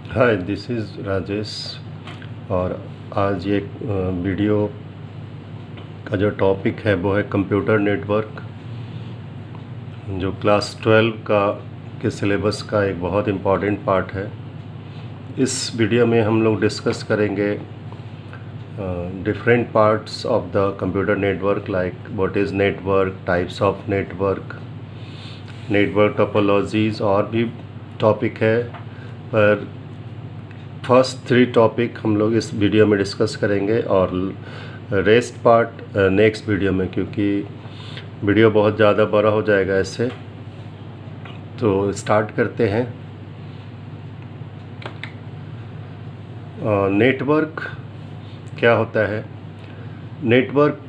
Hi, this is Rajesh. और आज ये वीडियो का जो टॉपिक है वो है कंप्यूटर नेटवर्क, जो क्लास 12 का के सिलेबस का एक बहुत इम्पॉर्टेंट पार्ट है। इस वीडियो में हम लोग डिस्कस करेंगे different parts of the computer network, like what is network, types of network, network topologies, और भी टॉपिक है। पर फर्स्ट 3 टॉपिक हम लोग इस वीडियो में डिस्कस करेंगे और रेस्ट पार्ट नेक्स्ट वीडियो में, क्योंकि वीडियो बहुत ज़्यादा बड़ा हो जाएगा इससे। तो स्टार्ट करते हैं। नेटवर्क क्या होता है? नेटवर्क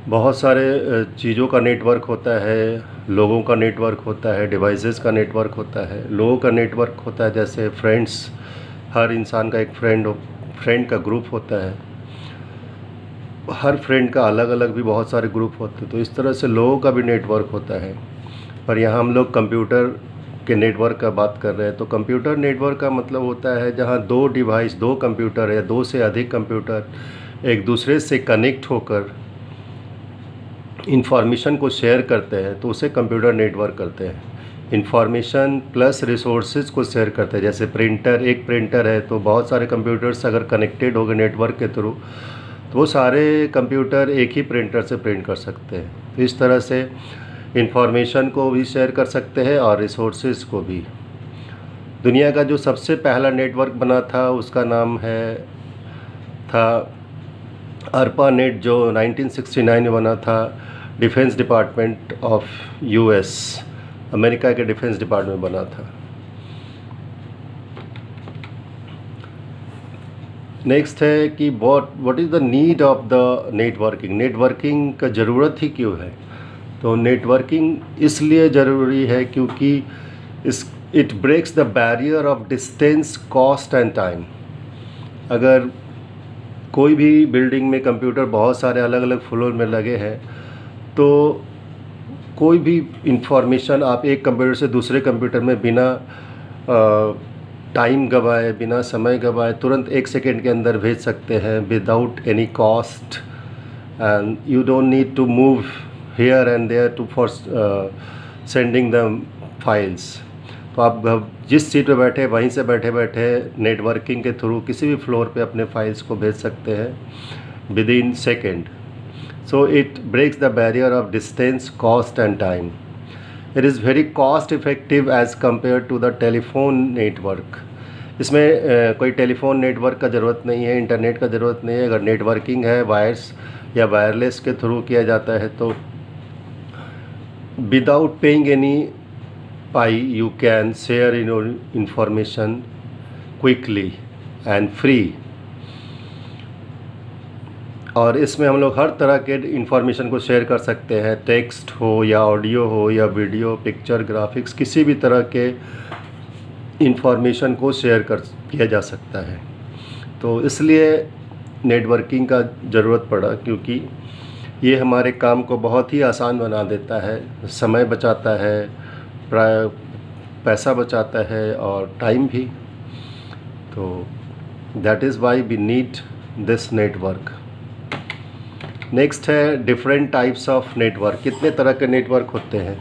बहुत सारे चीज़ों का नेटवर्क होता है। लोगों का नेटवर्क होता है, डिवाइसेस का नेटवर्क होता है। लोगों का नेटवर्क होता है जैसे फ्रेंड्स, हर इंसान का एक फ्रेंड का ग्रुप होता है। हर फ्रेंड का अलग अलग भी बहुत सारे ग्रुप होते हैं। तो इस तरह से लोगों का भी नेटवर्क होता है। पर यहाँ हम लोग कंप्यूटर के नेटवर्क का बात कर रहे हैं। तो कंप्यूटर नेटवर्क का मतलब होता है जहाँ 2 डिवाइस, 2 कंप्यूटर या 2 से अधिक कंप्यूटर एक दूसरे से कनेक्ट होकर इंफॉर्मेशन को शेयर करते हैं, तो उसे कंप्यूटर नेटवर्क करते हैं। इंफॉर्मेशन प्लस रिसोर्सेज को शेयर करते हैं। जैसे एक प्रिंटर है तो बहुत सारे कंप्यूटर्स अगर कनेक्टेड हो गए नेटवर्क के थ्रू, तो वो सारे कंप्यूटर एक ही प्रिंटर से प्रिंट कर सकते हैं। तो इस तरह से इंफॉर्मेशन को भी शेयर कर सकते हैं और रिसोर्सेज को भी। दुनिया का जो सबसे पहला नेटवर्क बना था उसका नाम था ARPANET, जो 1969 में बना था। Defence department of US, America के डिफेंस डिपार्टमेंट में बना था। नेक्स्ट है कि what is the need of the networking. Networking का ज़रूरत ही क्यों है? तो नेटवर्किंग इसलिए ज़रूरी है क्योंकि it breaks the barrier of distance, cost and time. अगर कोई भी बिल्डिंग में कंप्यूटर बहुत सारे अलग अलग फ्लोर में लगे हैं, तो कोई भी इंफॉर्मेशन आप एक कंप्यूटर से दूसरे कंप्यूटर में बिना टाइम गवाए, बिना समय गवाए, तुरंत 1 सेकेंड के अंदर भेज सकते हैं without any cost. And you don't need to move here and there to for sending the files. तो आप जिस सीट पे बैठे वहीं से बैठे बैठे नेटवर्किंग के थ्रू किसी भी फ्लोर पे अपने फाइल्स को भेज सकते हैं with in second. So it breaks the barrier of distance, cost and time. It is very cost effective as compared to the telephone network. इसमें कोई टेलीफोन नेटवर्क का ज़रूरत नहीं है, इंटरनेट का ज़रूरत नहीं है। अगर नेटवर्किंग है वायर्स या वायरलेस के थ्रू किया जाता है तो without paying any pi you can share your information quickly and free. और इसमें हम लोग हर तरह के इंफॉर्मेशन को शेयर कर सकते हैं, टेक्स्ट हो या ऑडियो हो या वीडियो, पिक्चर, ग्राफिक्स, किसी भी तरह के इंफॉर्मेशन को शेयर किया जा सकता है। तो इसलिए नेटवर्किंग का ज़रूरत पड़ा, क्योंकि ये हमारे काम को बहुत ही आसान बना देता है, समय बचाता है, पैसा बचाता है और टाइम भी। तो that is why we need this network. Next है डिफरेंट टाइप्स ऑफ नेटवर्क। कितने तरह के नेटवर्क होते हैं?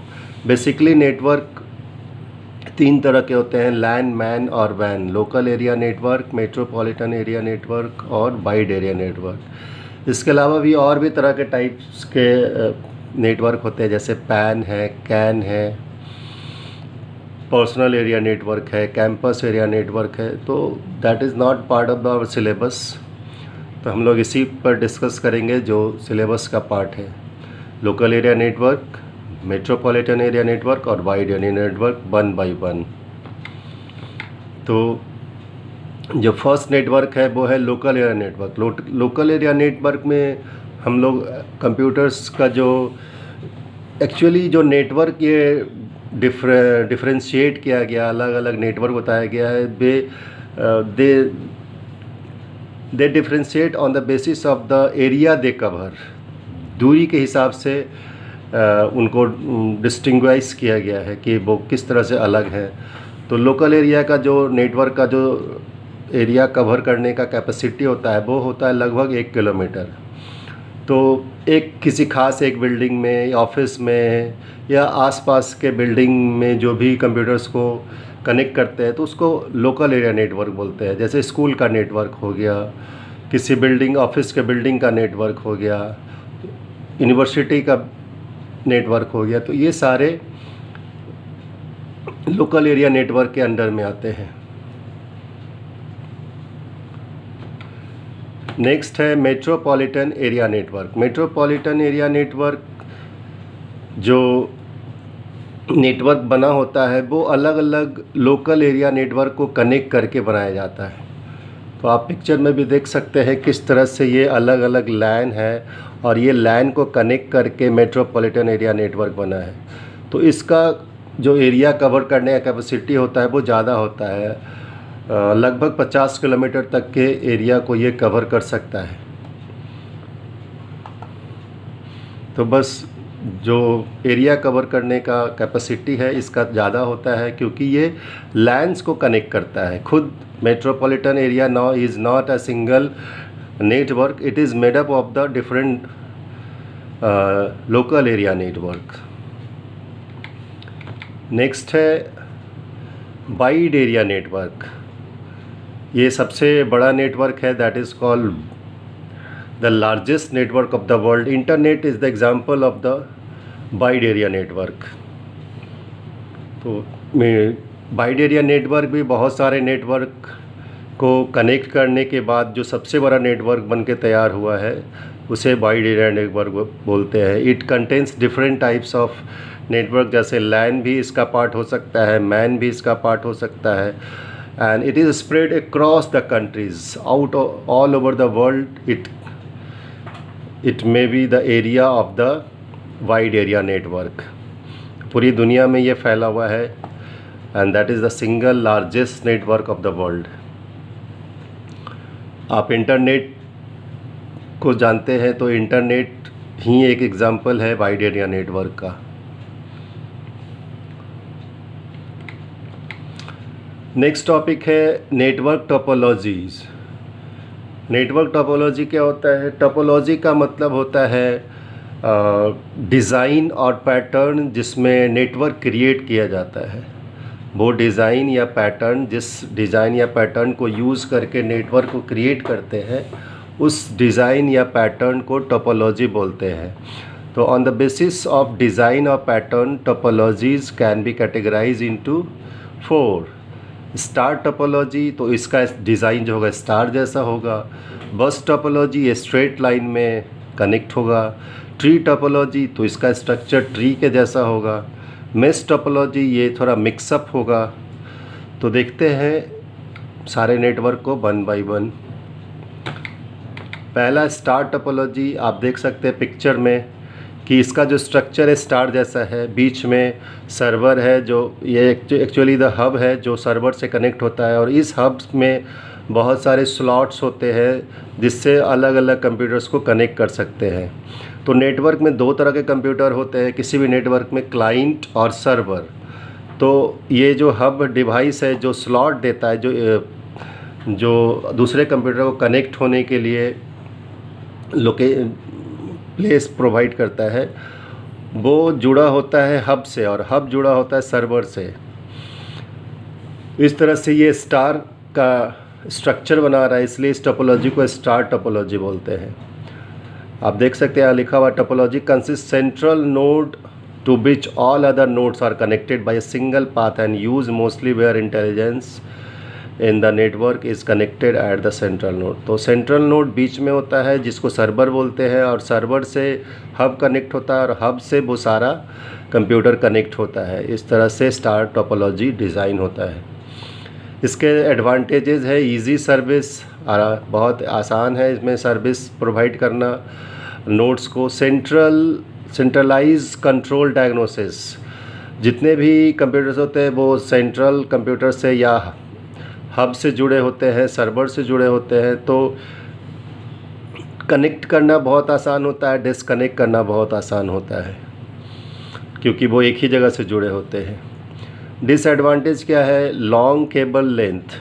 बेसिकली नेटवर्क 3 तरह के होते हैं, लैन, मैन और वैन। Local area network, metropolitan area network और वाइड एरिया नेटवर्क। इसके अलावा भी और भी तरह के टाइप्स के नेटवर्क होते हैं, जैसे पैन है, कैन है, पर्सनल एरिया नेटवर्क है, कैंपस एरिया नेटवर्क है। तो that is not part of our syllabus. तो हम लोग इसी पर डिस्कस करेंगे जो सिलेबस का पार्ट है। Local area network, metropolitan area network और वाइड एरिया नेटवर्क, 1 बाय 1। तो जो फर्स्ट नेटवर्क है वो है local area network. Local area network में हम लोग कंप्यूटर्स का जो एक्चुअली जो नेटवर्क ये डिफ्रेंशिएट किया गया, अलग अलग नेटवर्क बताया गया है। They differentiate on the basis of the area they cover. दूरी के हिसाब से उनको डिस्टिंग्वाइज किया गया है कि वो किस तरह से अलग है। तो लोकल एरिया का जो नेटवर्क का जो एरिया कवर करने का कैपेसिटी होता है वो होता है लगभग 1 किलोमीटर। तो एक किसी खास एक बिल्डिंग में, ऑफिस में या आसपास के बिल्डिंग में जो भी कंप्यूटर्स को कनेक्ट करते हैं तो उसको लोकल एरिया नेटवर्क बोलते हैं। जैसे स्कूल का नेटवर्क हो गया, किसी बिल्डिंग, ऑफिस के बिल्डिंग का नेटवर्क हो गया, यूनिवर्सिटी का नेटवर्क हो गया, तो ये सारे लोकल एरिया नेटवर्क के अंडर में आते हैं। नेक्स्ट है metropolitan area network. Metropolitan area network जो नेटवर्क बना होता है वो अलग अलग लोकल एरिया नेटवर्क को कनेक्ट करके बनाया जाता है। तो आप पिक्चर में भी देख सकते हैं किस तरह से ये अलग अलग लैन है और ये लैन को कनेक्ट करके मेट्रोपॉलिटन एरिया नेटवर्क बना है। तो इसका जो एरिया कवर करने का कैपेसिटी होता है वो ज़्यादा होता है, लगभग 50 किलोमीटर तक के एरिया को ये कवर कर सकता है। तो बस जो एरिया कवर करने का कैपेसिटी है इसका ज़्यादा होता है क्योंकि ये लैंड्स को कनेक्ट करता है। खुद metropolitan area now is not a single network, it is made up of the different local area network. Next है वाइड एरिया नेटवर्क। ये सबसे बड़ा नेटवर्क है, that is called the largest network of the world. Internet is the example of the wide area network. तो wide area network भी बहुत सारे network को कनेक्ट करने के बाद जो सबसे बड़ा नेटवर्क बन के तैयार हुआ है उसे वाइड एरिया नेटवर्क बोलते हैं। It contains different types of network, जैसे लैन भी इसका पार्ट हो सकता है, मैन भी इसका पार्ट हो सकता है, and it is spread across the countries out all over the world. It may be the area of the wide area network. पूरी दुनिया में ये फैला हुआ है and that is the single largest network of the world. आप internet को जानते हैं तो इंटरनेट ही एक एग्जांपल है वाइड एरिया नेटवर्क का। नेक्स्ट टॉपिक है नेटवर्क टोपोलॉजीज़। नेटवर्क टोपोलॉजी क्या होता है? टोपोलॉजी का मतलब होता है डिज़ाइन और पैटर्न जिसमें नेटवर्क क्रिएट किया जाता है। वो डिज़ाइन या पैटर्न, जिस डिज़ाइन या पैटर्न को यूज़ करके नेटवर्क को क्रिएट करते हैं उस डिज़ाइन या पैटर्न को टोपोलॉजी बोलते हैं। तो on the basis of design और pattern topologies can be categorise into 4। Star topology, तो इसका डिज़ाइन जो होगा स्टार जैसा होगा। बस टोपोलॉजी, ये स्ट्रेट लाइन में कनेक्ट होगा। ट्री टोपोलॉजी, तो इसका स्ट्रक्चर ट्री के जैसा होगा। मेश टोपोलॉजी, ये थोड़ा मिक्सअप होगा। तो देखते हैं सारे नेटवर्क को 1 बाय 1। पहला स्टार टोपोलॉजी, आप देख सकते हैं पिक्चर में कि इसका जो स्ट्रक्चर है स्टार जैसा है। बीच में सर्वर है, जो ये एक्चुअली द हब है जो सर्वर से कनेक्ट होता है, और इस हब में बहुत सारे स्लॉट्स होते हैं जिससे अलग अलग कंप्यूटर्स को कनेक्ट कर सकते हैं। तो नेटवर्क में 2 तरह के कंप्यूटर होते हैं किसी भी नेटवर्क में, क्लाइंट और सर्वर। तो ये जो हब डिवाइस है जो स्लॉट देता है, जो दूसरे कंप्यूटर को कनेक्ट होने के लिए प्लेस प्रोवाइड करता है, वो जुड़ा होता है हब से और हब जुड़ा होता है सर्वर से। इस तरह से ये स्टार का स्ट्रक्चर बना रहा है, इसलिए इस टोपोलॉजी को स्टार टोपोलॉजी बोलते हैं। आप देख सकते हैं यहाँ लिखा हुआ topology consist central node to which all other nodes are connected by a single path and use mostly where intelligence in the network is connected at the central node. तो सेंट्रल नोड बीच में होता है जिसको server बोलते हैं, और server से हब कनेक्ट होता है और हब से वो सारा कंप्यूटर कनेक्ट होता है। इस तरह से स्टार टोपोलॉजी डिज़ाइन होता है। इसके एडवांटेजेस है इजी सर्विस, बहुत आसान है इसमें सर्विस प्रोवाइड करना नोड्स को। सेंट्रलाइज कंट्रोल डायग्नोसिस, जितने भी कंप्यूटर्स होते हैं वो सेंट्रल कंप्यूटर से या हब से जुड़े होते हैं, सर्वर से जुड़े होते हैं, तो कनेक्ट करना बहुत आसान होता है, डिसकनेक्ट करना बहुत आसान होता है क्योंकि वो एक ही जगह से जुड़े होते हैं। डिसएडवांटेज क्या है? Long cable length.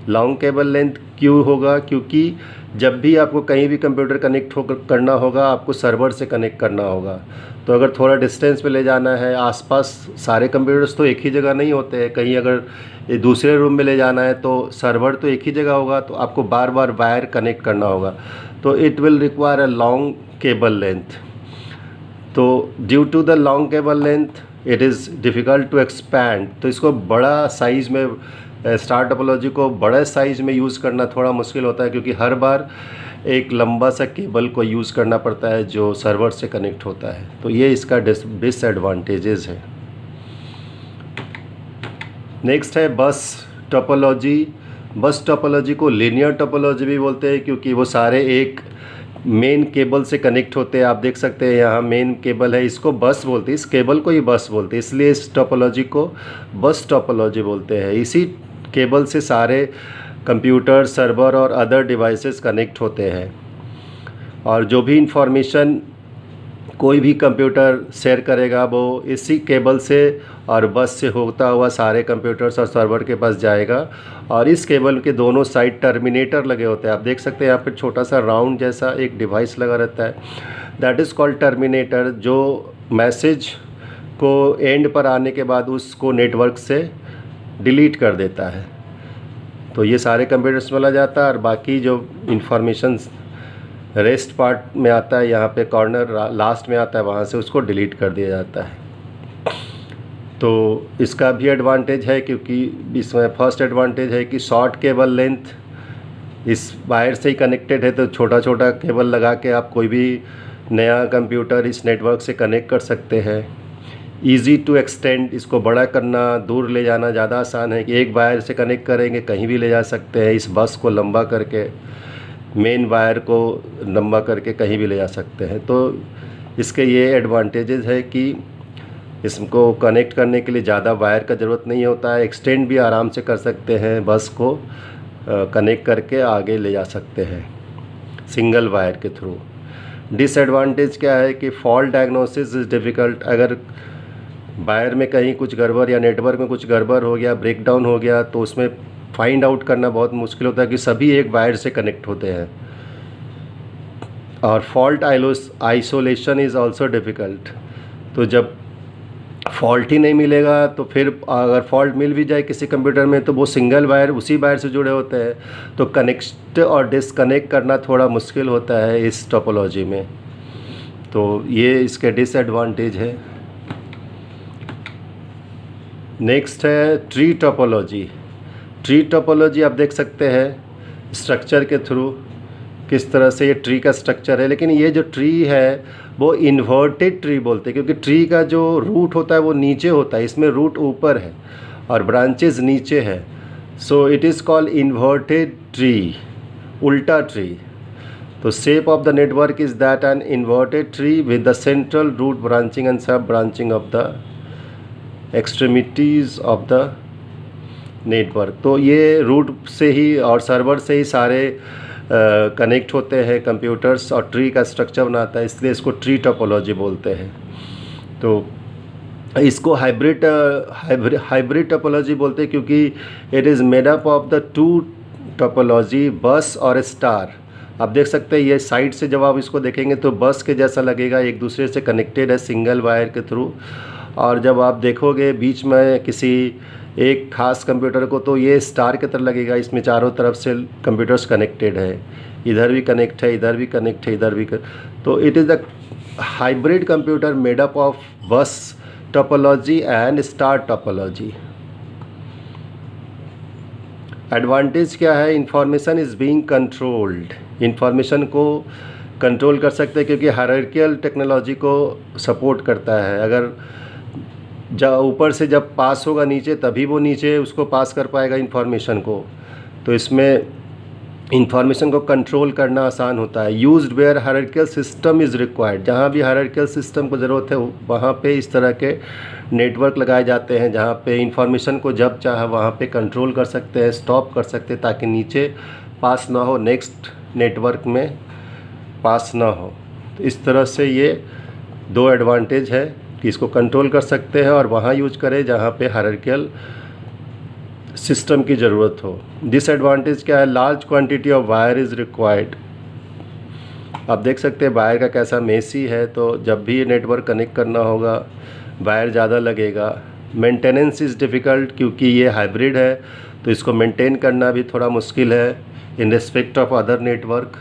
Long cable length क्यों होगा? क्योंकि जब भी आपको कहीं भी कंप्यूटर कनेक्ट करना होगा, आपको सर्वर से कनेक्ट करना होगा। तो अगर थोड़ा डिस्टेंस पे ले जाना है, आसपास सारे कंप्यूटर्स तो एक ही जगह नहीं होते हैं, कहीं अगर दूसरे रूम में ले जाना है तो सर्वर तो एक ही जगह होगा, तो आपको बार बार वायर कनेक्ट करना होगा। तो it will require a long cable length. तो due to the long cable length it is difficult to expand. तो इसको बड़ा साइज़ में, स्टार टोपोलॉजी को बड़े साइज़ में यूज़ करना थोड़ा मुश्किल होता है, क्योंकि हर बार एक लंबा सा केबल को यूज़ करना पड़ता है जो सर्वर से कनेक्ट होता है। तो ये इसका डिसएडवांटेजेस है। नेक्स्ट है बस टोपोलॉजी। बस टोपोलॉजी को लीनियर टोपोलॉजी भी बोलते हैं, क्योंकि वो सारे एक मेन केबल से कनेक्ट होते हैं। आप देख सकते हैं यहाँ मेन केबल है, इसको बस बोलते हैं, इस केबल को ही बस बोलते हैं, इसलिए इस टोपोलॉजी को बस टोपोलॉजी बोलते हैं। इसी केबल से सारे कंप्यूटर, सर्वर और अदर डिवाइसेस कनेक्ट होते हैं, और जो भी इंफॉर्मेशन कोई भी कंप्यूटर शेयर करेगा वो इसी केबल से और बस से होता हुआ सारे कंप्यूटर्स और सर्वर के पास जाएगा। और इस केबल के दोनों साइड टर्मिनेटर लगे होते हैं। आप देख सकते हैं यहाँ पे छोटा सा राउंड जैसा एक डिवाइस लगा रहता है, दैट इज़ कॉल्ड टर्मिनेटर, जो मैसेज को एंड पर आने के बाद उसको नेटवर्क से डिलीट कर देता है। तो ये सारे कंप्यूटर्स में चला जाता है, और बाकी जो इंफॉर्मेशन रेस्ट पार्ट में आता है, यहाँ पे कॉर्नर लास्ट में आता है, वहाँ से उसको डिलीट कर दिया जाता है। तो इसका भी एडवांटेज है, क्योंकि इसमें फर्स्ट एडवांटेज है कि शॉर्ट केबल लेंथ, इस वायर से ही कनेक्टेड है, तो छोटा छोटा केबल लगा के आप कोई भी नया कंप्यूटर इस नेटवर्क से कनेक्ट कर सकते हैं। ईज़ी टू एक्सटेंड, इसको बड़ा करना, दूर ले जाना ज़्यादा आसान है कि एक वायर से कनेक्ट करेंगे कहीं भी ले जा सकते हैं। इस बस को लंबा करके, मेन वायर को लंबा करके कहीं भी ले जा सकते हैं। तो इसके ये एडवांटेजेस है कि इसको कनेक्ट करने के लिए ज़्यादा वायर का ज़रूरत नहीं होता है, एक्सटेंड भी आराम से कर सकते हैं, बस को कनेक्ट करके आगे ले जा सकते हैं सिंगल वायर के थ्रू। डिसएडवांटेज क्या है कि फॉल्ट डायग्नोसिस इज़ डिफ़िकल्ट। अगर वायर में कहीं कुछ गड़बड़ या नेटवर्क में कुछ गड़बड़ हो गया, ब्रेकडाउन हो गया, तो उसमें फाइंड आउट करना बहुत मुश्किल होता है कि सभी एक वायर से कनेक्ट होते हैं। और fault isolation is also difficult. तो जब फॉल्ट ही नहीं मिलेगा, तो फिर अगर फॉल्ट मिल भी जाए किसी कंप्यूटर में, तो वो सिंगल वायर उसी वायर से जुड़े होते हैं, तो कनेक्ट और डिसकनेक्ट करना थोड़ा मुश्किल होता है इस टोपोलॉजी में। तो ये इसके डिसएडवांटेज है। नेक्स्ट है ट्री टोपोलॉजी। ट्री टोपोलॉजी आप देख सकते हैं स्ट्रक्चर के थ्रू किस तरह से ये ट्री का स्ट्रक्चर है, लेकिन ये जो ट्री है वो इन्वर्टेड ट्री बोलते हैं, क्योंकि ट्री का जो रूट होता है वो नीचे होता है, इसमें रूट ऊपर है और ब्रांचेस नीचे है। So it is called inverted tree, उल्टा ट्री। तो shape of the network is that an inverted tree with the central root branching and sub branching of the extremities of the network. तो ये root से ही और server से ही सारे connect होते हैं कंप्यूटर्स, और ट्री का स्ट्रक्चर बनाता है, इसलिए इसको ट्री टोपोलॉजी बोलते हैं। तो इसको हाइब्रिड टोपोलॉजी बोलते हैं, क्योंकि it is made up of the two topology, बस और स्टार। आप देख सकते हैं ये साइड से जब आप इसको देखेंगे तो बस के जैसा लगेगा, एक दूसरे से कनेक्टेड है सिंगल वायर के थ्रू। और जब आप देखोगे बीच में किसी एक खास कंप्यूटर को, तो ये स्टार की तरह लगेगा, इसमें चारों तरफ से कंप्यूटर्स कनेक्टेड है, इधर भी कनेक्ट है, इधर भी कनेक्ट है, इधर भी तो it is the hybrid computer made up of बस topology and star topology. Advantage क्या है? Information is being controlled. Information को कंट्रोल कर सकते हैं, क्योंकि हायरार्किकल टेक्नोलॉजी को सपोर्ट करता है। अगर जब ऊपर से जब पास होगा नीचे, तभी वो नीचे उसको पास कर पाएगा इंफॉर्मेशन को। तो इसमें इंफॉर्मेशन को कंट्रोल करना आसान होता है। Used where hierarchical system is required. जहाँ भी हायरार्किकल सिस्टम को ज़रूरत है वहाँ पे इस तरह के नेटवर्क लगाए जाते हैं, जहाँ पे इंफॉर्मेशन को जब चाहे वहाँ पे कंट्रोल कर सकते हैं, स्टॉप कर सकते हैं, ताकि नीचे पास ना हो, नेक्स्ट नेटवर्क में पास ना हो। तो इस तरह से ये दो एडवांटेज है कि इसको कंट्रोल कर सकते हैं और वहाँ यूज करें जहाँ पे हायरार्किकल सिस्टम की ज़रूरत हो। डिसएडवांटेज क्या है, large quantity of wire is required. आप देख सकते हैं वायर का कैसा मेसी है, तो जब भी ये नेटवर्क कनेक्ट करना होगा वायर ज़्यादा लगेगा। मेंटेनेंस इज़ डिफ़िकल्ट, क्योंकि ये हाइब्रिड है तो इसको मेंटेन करना भी थोड़ा मुश्किल है in respect of other network.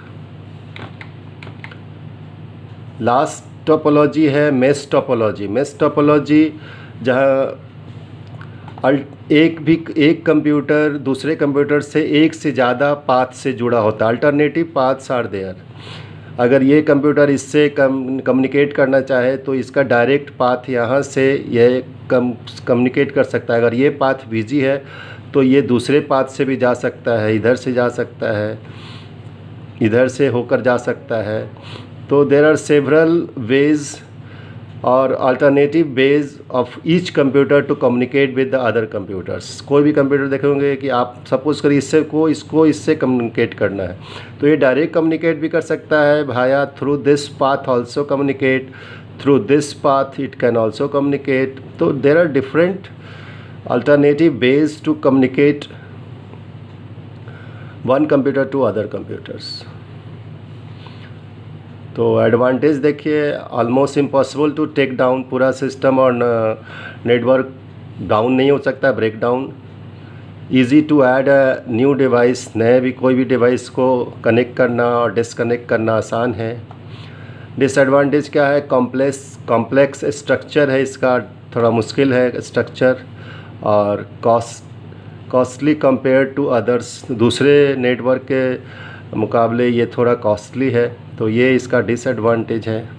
Last topology है मेश टोपोलॉजी। मेश टोपोलॉजी जहाँ एक कंप्यूटर दूसरे कंप्यूटर से एक से ज़्यादा पाथ से जुड़ा होता है। Alternative paths are there. अगर ये कंप्यूटर इससे कम्युनिकेट करना चाहे तो इसका डायरेक्ट पाथ यहाँ से ये कम्युनिकेट कर सकता है। अगर ये पाथ बिजी है तो ये दूसरे पाथ से भी जा सकता है, इधर से जा सकता है, इधर से होकर जा सकता है। तो देयर आर सेवरल वेज और alternative ways of each computer to communicate with the other computers. कोई भी कंप्यूटर देखेंगे कि आप सपोज करिए इसको इससे कम्युनिकेट करना है तो ये डायरेक्ट कम्युनिकेट भी कर सकता है भाया through this path also communicate, through this path it can also communicate. तो there are different alternative ways to communicate one computer to other computers. तो एडवांटेज देखिए, almost impossible to take down, पूरा system और network down नहीं हो सकता, break down. Easy to add a new device, नए भी कोई भी डिवाइस को कनेक्ट करना और डिसकनेक्ट करना आसान है। डिसएडवांटेज क्या है, कॉम्प्लेक्स स्ट्रक्चर है इसका, थोड़ा मुश्किल है स्ट्रक्चर, और कॉस्टली कंपेयर टू अदर्स, दूसरे नेटवर्क के मुकाबले ये थोड़ा कॉस्टली है, तो ये इसका डिसएडवांटेज है।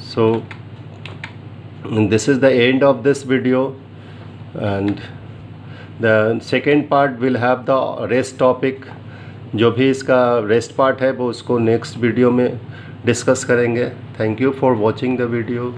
So this is the end of this video and the second part will have the rest topic. जो भी इसका रेस्ट पार्ट है वो उसको नेक्स्ट वीडियो में डिस्कस करेंगे। Thank you for watching the video.